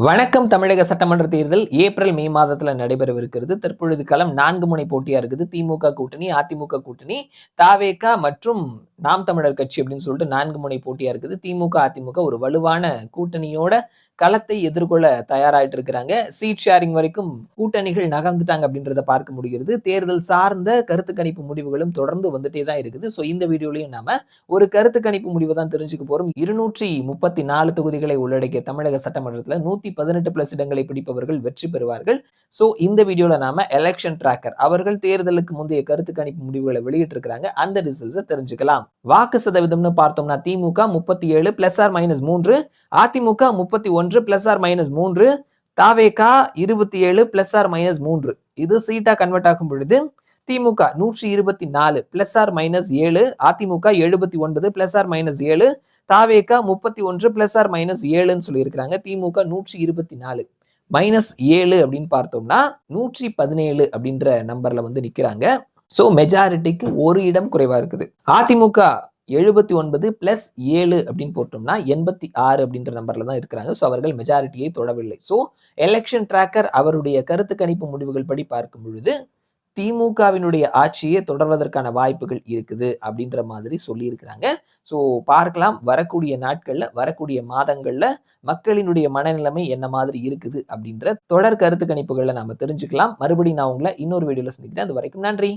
வணக்கம். தமிழக சட்டமன்ற தேர்தல் ஏப்ரல் மே மாதத்துல நடைபெறவிருக்கிறது. தற்பொழுது களம் 4 முனை போட்டியா இருக்குது. திமுக கூட்டணி, அதிமுக கூட்டணி, தாவேகா மற்றும் நாம் தமிழர் கட்சி அப்படின்னு சொல்லிட்டு 4 முனை போட்டியா இருக்குது. திமுக, அதிமுக ஒரு வலுவான கூட்டணியோட களத்தை எதிர்கொள்ள தயாராயிட்டு இருக்கிறாங்க. சீட் ஷேரிங் வரைக்கும் கூட்டணிகள் நகர்ந்துட்டாங்க அப்படின்றத பார்க்க முடிகிறது. தேர்தல் சார்ந்த கருத்து கணிப்பு முடிவுகளும் தொடர்ந்து வந்துட்டே தான் இருக்குது. சோ இந்த வீடியோலயும் நாம ஒரு கருத்து கணிப்பு முடிவை தான் தெரிஞ்சுக்க போறோம். 234 தொகுதிகளை உள்ளடக்கிய தமிழக சட்டமன்றத்துல 118 பிளஸ் இடங்களை பிடிப்பவர்கள் வெற்றி பெறுவார்கள். சோ இந்த வீடியோல நாம எலெக்ஷன் டிராக்கர் அவர்கள் தேர்தலுக்கு முந்தைய கருத்து கணிப்பு முடிவுகளை வெளியிட்டு இருக்காங்க. அந்த ரிசல்ட்ஸை தெரிஞ்சுக்கலாம். வாக்கு சதவீதம்னு பார்த்தோம்னா DMK 37 plus or minus 3, AIADMK 31 plus or minus 3, TVK 27 plus or minus 3. இது சீட்டா கன்வெர்ட் ஆகும் பொழுது DMK 124 plus or minus 7, AIADMK 79 plus or minus 7, TVK 31 plus or minus 7ன்னு சொல்லியிருக்கிறாங்க. திமுக 124 மைனஸ் 7 அப்படின்னு பார்த்தோம்னா 117 அப்படின்ற நம்பர்ல வந்து நிக்கிறாங்க. சோ மெஜாரிட்டிக்கு ஒரு இடம் குறைவா இருக்குது. அதிமுக 79 பிளஸ் 7 அப்படின்னு போட்டோம்னா 86 அப்படின்ற நம்பர்ல தான் இருக்கிறாங்க. சோ அவர்கள் மெஜாரிட்டியை தொடவில்லை. சோ எலெக்ஷன் டிராக்கர் அவருடைய கருத்து கணிப்பு முடிவுகள் படி பார்க்கும் பொழுது திமுகவினுடைய ஆட்சியை தொடர்வதற்கான வாய்ப்புகள் இருக்குது அப்படின்ற மாதிரி சொல்லி இருக்கிறாங்க. சோ பார்க்கலாம் வரக்கூடிய நாட்கள்ல, வரக்கூடிய மாதங்கள்ல மக்களினுடைய மனநிலைமை என்ன மாதிரி இருக்குது அப்படின்ற தொடர் கருத்து கணிப்புகளை நாம தெரிஞ்சுக்கலாம். மறுபடியும் நான் உங்களை இன்னொரு வீடியோல சந்திக்கிறேன். அது வரைக்கும் நன்றி.